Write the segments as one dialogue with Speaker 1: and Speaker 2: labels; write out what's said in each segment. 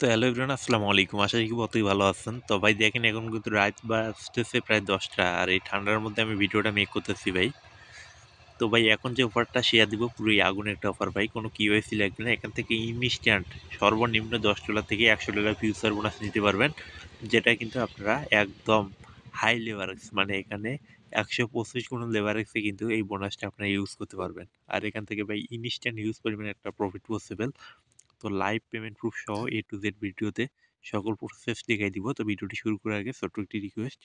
Speaker 1: তো hello everyone, আসসালামু আলাইকুম। আশা করি অতই ভালো আছেন। তো ভাই দেখেন, এখন কিন্তু রাত বাজতেছে প্রায় 10টা, আর এই ঠান্ডার মধ্যে আমি ভিডিওটা মেক করতেছি ভাই। তো ভাই এখন যে অফারটা শেয়ার দিব, পুরোই আগুন একটা অফার ভাই, কোনো কিওয়াইসি লাগবে না। এখান থেকে ইনস্ট্যান্ট সর্বনিম্ন $10 থেকে $100 ফিউচার বোনাস নিতে পারবেন, যেটা কিন্তু আপনারা একদম হাই লেভারেজ, মানে এখানে 125 গুণ লেভারেজে কিন্তু এই বোনাসটা আপনারা ইউজ করতে পারবেন। আর এখান থেকে ভাই ইনস্ট্যান্ট ইউজ পরিমাণে একটা প্রফিট পসিবল। তো লাইভ পেমেন্ট প্রুফ সহ টু জেড ভিডিওতে সকল প্রসেস দেখাই দিব। তো ভিডিওটি শুরু করার আগে ছোট্ট একটি রিকোয়েস্ট,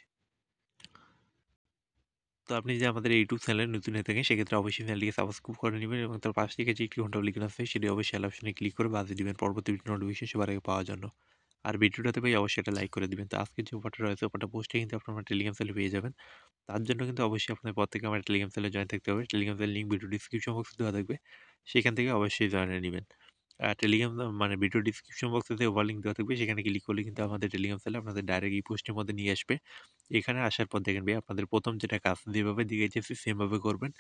Speaker 1: তো আপনি যদি আমাদের ইউটিউব চ্যানেলে নতুন হয়ে থাকেন, সেক্ষেত্রে অবশ্যই চ্যানেলটিকে সাবস্ক্রাইব করে নেবেন এবং তার পাশ থেকে যে একটি ঘন্টা লিখুন আছে সেটি অবশ্যই অল অপশনে ক্লিক করে বাজিয়ে দিবেন পরবর্তী নোটিফিকেশন সবার আগে পাওয়ার জন্য। আর ভিডিওটাতে ভাই অবশ্যই একটা লাইক করে দিবেন। তো আজকে যে অফারটা রয়েছে, অফারটা পোস্টে কিন্তু আপনার টেলিগ্রাম চ্যানেলে পেয়ে যাবেন। তার জন্য কিন্তু অবশ্যই আপনার প্রত্যেকে আমার টেলিগ্রাম চ্যানেলে জয়েন থাকতে হবে। Telegram channel link video description বক্সে দেওয়া থাকবে, সেখান থেকে অবশ্যই জয়েন হয়ে নেবেন। টেলিগ্রাম মানে ভিডিও ডিসক্রিপশন বক্সে যে ওভার লিঙ্ক দেওয়া থাকবে, সেখানে ক্লিক করলে কিন্তু আমাদের টেলিগ্রাম চ্যানেলে আপনাদের ডাইরেক্ট এই পোস্টের মধ্যে নিয়ে আসবে। এখানে আসার পর দেখেন ভাই, আপনাদের প্রথম যেটা কাজ যেভাবে দিয়েছি সেমভাবে করবেন।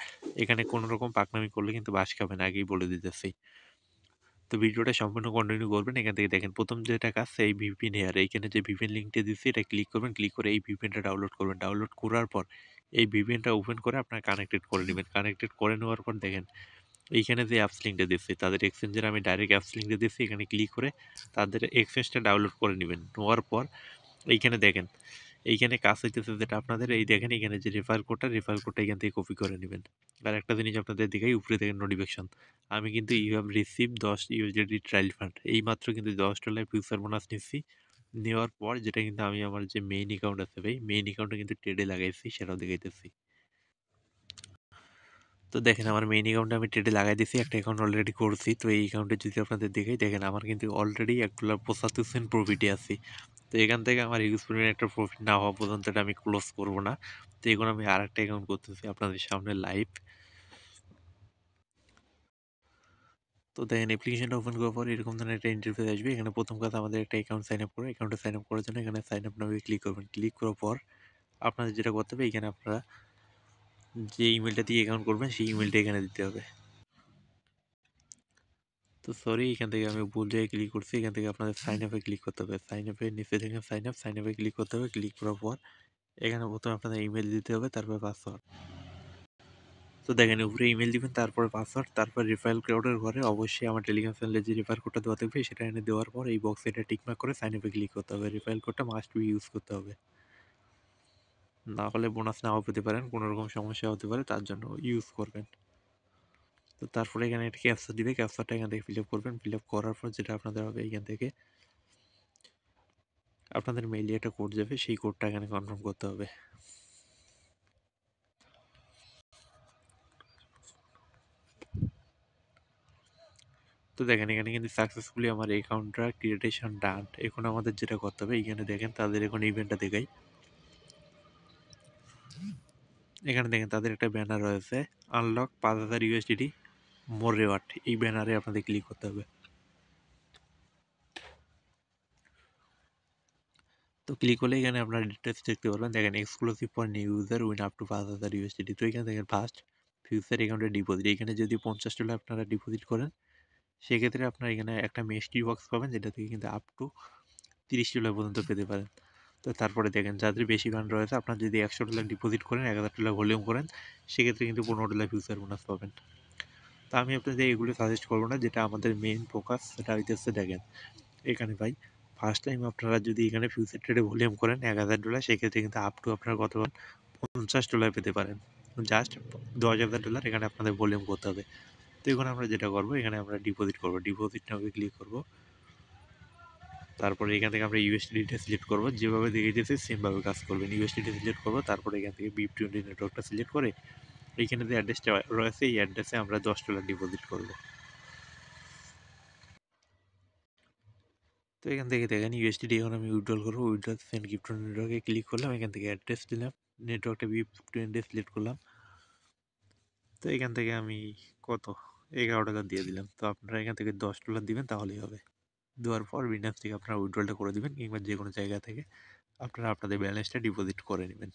Speaker 1: এখানে কোনো রকম পাকনামি করলে কিন্তু বাস খাবেন, আগেই বলে দিতেছি। তো ভিডিওটা সম্পূর্ণ কন্টিনিউ করবেন। এখান থেকে দেখেন প্রথম যেটা কাজ, এই ভিপিএন হেয়ার, এইখানে যে ভিপিএন লিঙ্কটা দিচ্ছি এটা ক্লিক করবেন। ক্লিক করে এই ভিপিএনটা ডাউনলোড করবেন। ডাউনলোড করার পর এই ভিপিএনটা ওপেন করে আপনার কানেক্টেড করে নেবেন। কানেক্টেড করে নেওয়ার পর দেখেন এইখানে যে অ্যাপস লিঙ্কটা দিচ্ছি, তাদের এক্সচেঞ্জের আমি ডাইরেক্ট অ্যাপস লিঙ্কটা দিচ্ছি, এখানে ক্লিক করে তাদের এক্সচেঞ্জটা ডাউনলোড করে নেবেন। নেওয়ার পর এইখানে দেখেন, এইখানে কাজ হইতেছে যেটা আপনাদের, এই দেখেন এখানে যে রেফার কোডটা এখান থেকে কপি করে নেবেন। আর একটা জিনিস আপনাদের দেখাই, উপরে দেখেন নোটিফিকেশন, আমি কিন্তু you have receive 10 USD trial fund, এই মাত্র কিন্তু $10 ফিউচার বোনাস নিচ্ছি। নেওয়ার পর যেটা কিন্তু আমি আমার যে মেইন অ্যাকাউন্ট আছে ভাই, মেইন অ্যাকাউন্টে কিন্তু ট্রেডে লাগাইছি, সেটাও দেখাইতেছি। তো দেখেন আমার মেইন অ্যাকাউন্টে আমি ট্রেডে লাগাই দিয়েছি, একটা অ্যাকাউন্ট অলরেডি করছি। তো এই অ্যাকাউন্টে যদি আপনাদের দেখাই, দেখেন আমার কিন্তু অলরেডি $1.75 প্রফিটে আছি। তো এখান থেকে আমার ইউজ পরিমাণ একটা প্রফিট না হওয়া পর্যন্ত এটা আমি ক্লোজ করব না। তো এখন আমি আর একটা অ্যাকাউন্ট করতেছি আপনাদের সামনে লাইভ। তো দেখেন অ্যাপ্লিকেশনটা ওপেন করার পর এরকম ধরনের একটা ইন্টারফেস আসবে। এখানে প্রথম কাজ আমাদের একটা অ্যাকাউন্ট সাইন আপ করে, অ্যাকাউন্টে সাইন আপ করার জন্য এখানে সাইন আপ নামে ক্লিক করবেন। ক্লিক করার পর আপনাদের যেটা করতে হবে, এখানে আপনারা যে ইমেলটা দিয়ে অ্যাকাউন্ট করবেন সেই ইমেলটা এখানে দিতে হবে। তো সরি, এখান থেকে আমি ভুল জায়গায় ক্লিক করছি। এখান থেকে আপনাদের সাইন আপে ক্লিক করতে হবে। সাইন আপে নিচে দেখেন সাইন আপে ক্লিক করতে হবে। ক্লিক করার পর এখানে প্রথমে আপনাদের ইমেল দিতে হবে, তারপর পাসওয়ার্ড। তো দেখেন উপরে ইমেল দিবেন, তারপরে পাসওয়ার্ড, তারপর রেফারেল কোডের ঘরে অবশ্যই আমার টেলিগ্রাম চ্যানেলে যে রেফার কোডটা দেওয়া থাকবে সেটা এনে দেওয়ার পর এই বক্সে এটা টিকমার্ক করে সাইন আপে ক্লিক করতে হবে। রেফারেল কোডটা মাস্ট বি ইউজ করতে হবে, না হলে বোনাস নাও পেতে পারেন, কোনো রকম সমস্যা হতে পারে, তার জন্য ইউজ করবেন। তো তারপরে এখানে একটা ক্যাপচা দিবে, ক্যাপচাটা এখান থেকে ফিল আপ করবেন। ফিল আপ করার পর যেটা আপনাদের হবে, এখান থেকে আপনাদের মেইলে একটা কোড যাবে, সেই কোডটা এখানে কনফার্ম করতে হবে। তো দেখেন এখানে কিন্তু সাকসেসফুলি আমার অ্যাকাউন্টটা ক্রিয়েটেশন ডান। এখন আমাদের যেটা করতে হবে, এখানে দেখেন তাদের এখন ইভেন্টটা দেখাই। এখানে দেখেন তাদের একটা ব্যানার রয়েছে, আনলক 5000 ইউএসডিটি মোর রিওয়ার্ড, এই ব্যানারে আপনাদের ক্লিক করতে হবে। তো ক্লিক করলে এখানে আপনার ডিটেলস দেখতে পারবেন। দেখেন exclusive for new user win up to 5000 USDT. তো এখানে দেখেন ফার্স্ট ফিউচার অ্যাকাউন্টে ডিপোজিট, এখানে যদি $50 আপনারা ডিপোজিট করেন, সেক্ষেত্রে আপনার এখানে একটা মিষ্টি বক্স পাবেন, যেটা থেকে কিন্তু আপ টু $30 পর্যন্ত পেতে পারেন। তো তারপরে দেখেন যাদের বেশি ফান্ড রয়েছে, আপনার যদি $100 ডিপোজিট করেন, $1000 ভলিউম করেন, সেক্ষেত্রে কিন্তু $15 ফিউচার বোনাস পাবেন। তো আমি আপনাদের এগুলো সাজেস্ট করবো না, যেটা আমাদের মেইন ফোকাস সেটা হইতেছে দেখেন এখানে ভাই, ফার্স্ট টাইম আপনারা যদি এখানে ফিউচার ট্রেডে ভলিউম করেন $1000, সেক্ষেত্রে কিন্তু আপ টু আপনারা কত $50 পেতে পারেন। জাস্ট $10,000 এখানে আপনাদের ভলিউম করতে হবে। তো এখন আমরা যেটা করবো, এখানে আমরা ডিপোজিট করবো, ডিপোজিট নামে ক্লিক করবো। তারপরে এখান থেকে আমরা ইউএসডিটা সিলেক্ট করবো, যেভাবে দেখিয়েছি সেমভাবে কাজ করবেন। ইউএসডিটা সিলেক্ট করবো, তারপরে এখান থেকে BIP20 নেটওয়ার্কটা সিলেক্ট করে এইখানে যে অ্যাড্রেসটা রয়েছে, এই অ্যাড্রেসে আমরা $10 ডিপোজিট করবো। তো এখান থেকে দেখেন ইউএসডিটি এখন আমি উইথড্রল করবো। উইথড্রল সেন্ড গিফট নেটওয়ার্কে ক্লিক করলাম, এখান থেকে অ্যাড্রেস দিলাম, নেটওয়ার্কটা BIP20 সিলেক্ট করলাম। তো এখান থেকে আমি কত $11 দিয়ে দিলাম। তো আপনারা এখান থেকে $10 দিবেন, তাহলেই হবে। দেওয়ার পর বিনান্স থেকে আপনারা উইথড্রলটা করে দিবেন, কিংবা যে কোনো জায়গা থেকে আপনারা আপনাদের ব্যালেন্সটা ডিপোজিট করে নেবেন।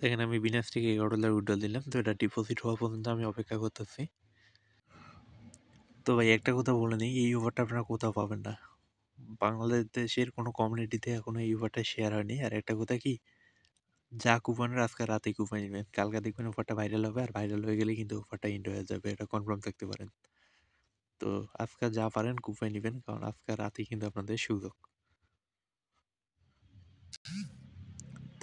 Speaker 1: দেখেন আমি বিনাস থেকে $11 উইথড্র দিলাম, তো এটা ডিপোজিট হওয়া পর্যন্ত আমি অপেক্ষা করতেছি। তো ভাই একটা কথা বলে নিই, এই অফারটা আপনারা কোথাও পাবেন না। বাংলাদেশের কোনো কমিউনিটিতে এখনো এই অফারটা শেয়ার হয়নি। আর একটা কথা কি, যা কুপনের আজকে রাতেই কুপন নেবেন, কালকে দেখবেন অফারটা ভাইরাল হবে, আর ভাইরাল হয়ে গেলে কিন্তু অফারটা এন্ড হয়ে যাবে, এটা কনফার্ম থাকতে পারেন। তো আজকে যা পারেন কুপাই নেবেন, কারণ আজকে রাতেই কিন্তু আপনাদের সুযোগ।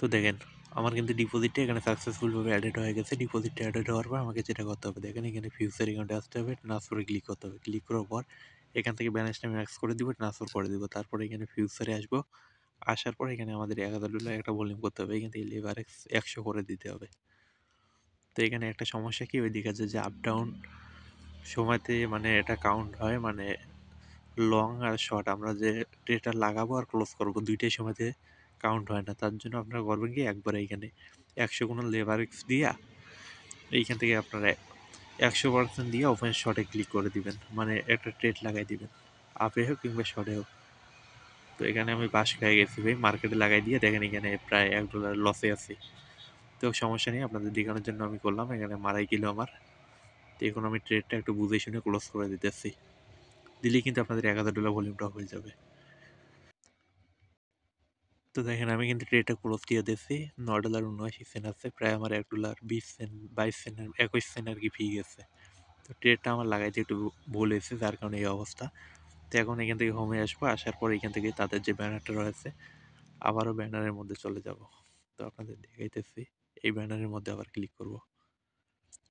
Speaker 1: তো দেখেন আমার কিন্তু ডিপোজিটটা এখানে সাকসেসফুলভাবে অ্যাডেড হয়ে গেছে। ডিপোজিটটা অ্যাডেড হওয়ার পর আমাকে যেটা করতে হবে, দেখেন এখানে ফিউচার অ্যাকাউন্টে আসতে হবে, ট্রান্সফারে ক্লিক করতে হবে। ক্লিক করার পর এখান থেকে ব্যালেন্সটা ম্যাক্স করে দিব, ট্রান্সফার করে দিব। তারপরে এখানে ফিউচারে আসবো, আসার পর এখানে আমাদের $1000 একটা ভলিউম করতে হবে, এখান থেকে লেবার 100 করে দিতে হবে। তো এখানে একটা সমস্যা কি, ওইদিকে আছে যে আপ ডাউন সময়তে মানে এটা কাউন্ট হয়, মানে লং আর শর্ট আমরা যে ট্রেটা লাগাবো আর ক্লোজ করবো দুইটাই সময়তে কাউন্ট হয় না। তার জন্য আপনারা করবেন কি, একবার এইখানে 100 কোনো লেবার এক্স দিয়া এইখান থেকে আপনারা 100% দিয়ে ওপেন শর্টে ক্লিক করে দিবেন, মানে একটা ট্রেড লাগাই দিবেন, আপে হোক কিংবা শর্টে হোক। তো এখানে আমি বাস খেয়ে গেছি ভাই, মার্কেটে লাগাই দিয়ে দেখেন এখানে প্রায় $1 লসে আছি। তো সমস্যা নেই, আপনাদের দেখানোর জন্য আমি করলাম, এখানে মারাই কিলো আমার। তো এখন আমি ট্রেডটা একটু বুঝে শুনে ক্লোজ করে দিতেছি, দিলেই কিন্তু আপনাদের $1000 ভলিউমটা হয়ে যাবে। তো দেখেন আমি কিন্তু ট্রেডটা ক্লোজ দিয়ে দিয়েছি, $9.79 আছে, প্রায় আমার $1.20, 22 সেন্ট, 21 সেন্ট আর কি ফি গেছে। তো ট্রেডটা আমার লাগাইতে একটু ভুল হয়েছে, যার কারণে এই অবস্থা। তো এখন এখান থেকে হোমে আসবো, আসার পর এখান থেকে তাদের যে ব্যানারটা রয়েছে আবারও ব্যানারের মধ্যে চলে যাব। তো আপনাদের দেখাইতেছি, এই ব্যানারের মধ্যে আবার ক্লিক করব।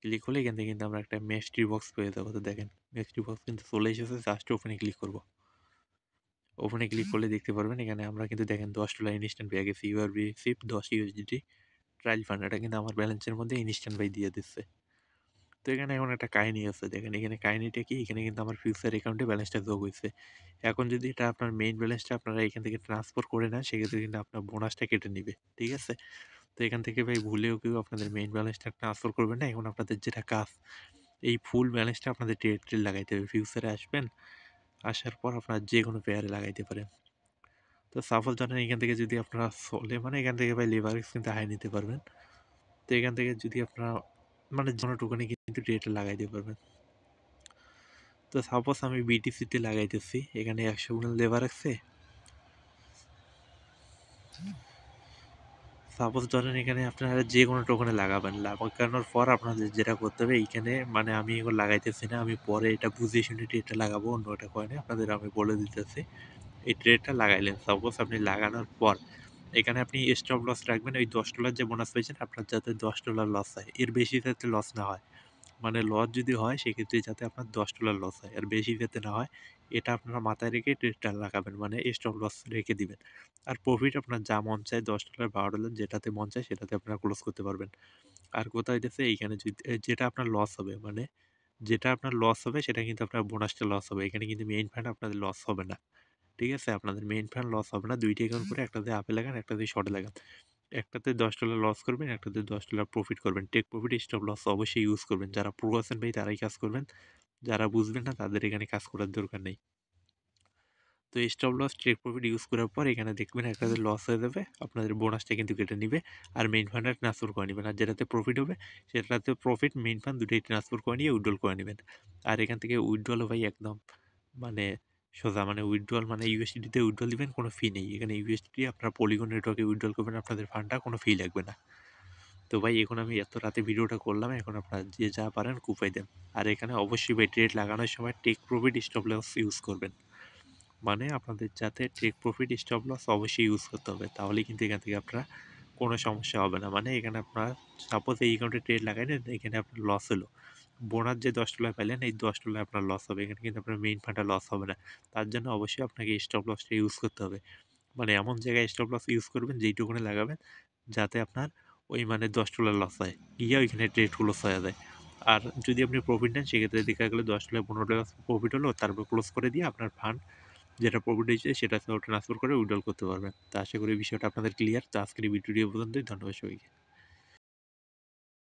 Speaker 1: ক্লিক হলে এখান থেকে কিন্তু আমরা একটা মিস্ট্রি বক্স পেয়ে যাবো। তো দেখেন মিস্ট্রি বক্স কিন্তু চলে এসেছে, জাস্ট ওপেনে ক্লিক করব। ওপেনে ক্লিক করলে দেখতে পারবেন এখানে আমরা কিন্তু দেখেন $10 ইনস্ট্যান্ট পেয়ে গেছি, ইউআরবি সিপ 10 USDT ট্রায়াল ফান্ড, এটা কিন্তু আমার ব্যালেন্সের মধ্যে ইনস্ট্যান্ট বাই দিয়ে দিচ্ছে। তো এখানে এখন একটা কাহিনী আছে, দেখেন এখানে কাহিনীটা কি, এখানে কিন্তু আমার ফিউচার অ্যাকাউন্টে ব্যালেন্সটা যোগ হয়েছে। এখন যদি এটা আপনার মেইন ব্যালেন্সটা আপনারা এখান থেকে ট্রান্সফার করে নেন, সেক্ষেত্রে কিন্তু আপনার বোনাসটা কেটে নিবে, ঠিক আছে? তো এখান থেকে ভাই ভুলেও কেউ আপনাদের মেইন ব্যালেন্সটা ট্রান্সফার করবেন না। এখন আপনাদের যেটা কাজ, এই ফুল ব্যালেন্সটা আপনাদের ট্রেড লাগাইতে হবে। ফিউচারে আসবেন, আসার পর আপনারা যে কোনো পেয়ারে লাগাইতে পারেন। তো সাপোজ ধরেন এখান থেকে যদি আপনারা চলে, মানে এখান থেকে ভাই লেভারেজ কিন্তু হাই নিতে পারবেন। তো এখান থেকে যদি আপনারা মানে যেকোনো টোকেনে কিন্তু ট্রেডটা লাগাইতে পারবেন। তো সাপোজ আমি বিটিসিতে লাগাইতেছি, এখানে 100 গুণ লেবার আছে। সাপোজ ধরেন এখানে আপনারা যে কোনো টোকেনে লাগাবেন, লাগানোর পর আপনাদের যেটা করতে হবে এইখানে, মানে আমি এখন লাগাইতেছি না, আমি পরে এটা বুঝে শুনে ট্রেডটা লাগাবো অন্য একটা কয়েনে, আপনাদের আমি বলে দিতেছি। এই ট্রেডটা লাগাইলেন, সাপোজ আপনি লাগানোর পর এখানে আপনি স্টপ লস রাখবেন, ওই $10 যে বোনাস পেয়েছেন আপনার যাতে $10 লস হয়, এর বেশি যাতে লস না হয়। মানে লস যদি হয় সেক্ষেত্রে যাতে আপনার $10 লস হয়, আর বেশি যাতে না হয়, এটা আপনারা মাথায় রেখে ট্রেডটা লাগাবেন, মানে স্টপ লস রেখে দিবেন। আর প্রফিট আপনার যা মন চায় $10, $12 যেটাতে মন চায় সেটাতে আপনারা ক্লোজ করতে পারবেন। আর কোথায় হইতেছে এইখানে যদি যেটা আপনার লস হবে, মানে যেটা আপনার লস হবে সেটা কিন্তু আপনার বোনাসটা লস হবে, এখানে কিন্তু মেইন ফান্ড আপনাদের লস হবে না, ঠিক আছে? আপনাদের মেইন ফান্ড লস হবে না। দুইটা অ্যাকাউন্ট করে, একটাতে আপে লাগান, একটাতে শর্টে লাগান। একটাতে $10 লস করবেন, একটাতে $10 প্রফিট করবেন। টেক প্রফিট, স্টপ লস অবশ্যই ইউজ করবেন। যারা প্রো আছেন ভাই তারাই কাজ করবেন, যারা বুঝবেন না তাদের এখানে কাজ করার দরকার নেই। তো stop loss, take profit use করার পর এখানে দেখবেন একটাতে লস হয়ে যাবে, আপনাদের বোনাসটা কিন্তু কেটে নিবে, আর মেইন ফান্ডটা ট্রান্সফার করে নেবেন। আর যেটাতে প্রফিট হবে সেটাতে প্রফিট মেইন ফান্ড দুটোই ট্রান্সফার করে নিয়ে উইথড্রল করে নেবেন। আর এখান থেকে উইথড্রল ভাই একদম মানে সোজা, মানে উইথড্রল মানে ইউএসডিতে উইথড্রল দিবেন, কোনো ফি নেই। এখানে ইউএসডি আপনারা পলিগন নেটওয়ার্কে উইথড্রল করবেন, আপনাদের ফান্ডটা কোনো ফি লাগবে না। তো ভাই এখন আমি এত রাতে ভিডিওটা করলাম, এখন আপনারা যে যা পারেন কুপাই দেন। আর এখানে অবশ্যই ভাই ট্রেড লাগানোর সময় take profit stop loss use করবেন, মানে আপনাদের যাতে টেক প্রফিট স্টপ লস অবশ্যই ইউজ করতে হবে, তাহলেই কিন্তু এখান থেকে আপনারা কোনো সমস্যা হবে না। মানে এখানে আপনার সাপোজ এই অ্যাকাউন্টে ট্রেড লাগাইলেন, এখানে আপনার লস হলো, বোনাস যে $10 পেলেন এই $10 আপনার লস হবে, এখানে কিন্তু আপনার মেইন ফান্ডটা লস হবে না। তার জন্য অবশ্যই আপনাকে স্টপ লসটা ইউজ করতে হবে, মানে এমন জায়গায় স্টপ লস ইউজ করবেন যেইটুকুনে লাগাবেন যাতে আপনার ওই মানে $10 লস হয়, গিয়ে ওইখানে ট্রেড ক্লোজ হয়ে যায়। আর যদি আপনি প্রফিট নেন সেক্ষেত্রে দেখা গেলো $10 $15 প্রফিট হলো, তারপর ক্লোজ করে দিয়ে আপনার ফান্ড যেটা প্রফিট হয়েছে সেটা ট্রান্সফার করে উইথড্রল করতে পারবেন। তো আশা করি বিষয়টা আপনাদের ক্লিয়ার। তো আজকের এই ভিডিওটি এই পর্যন্তই। ধন্যবাদ সবাইকে।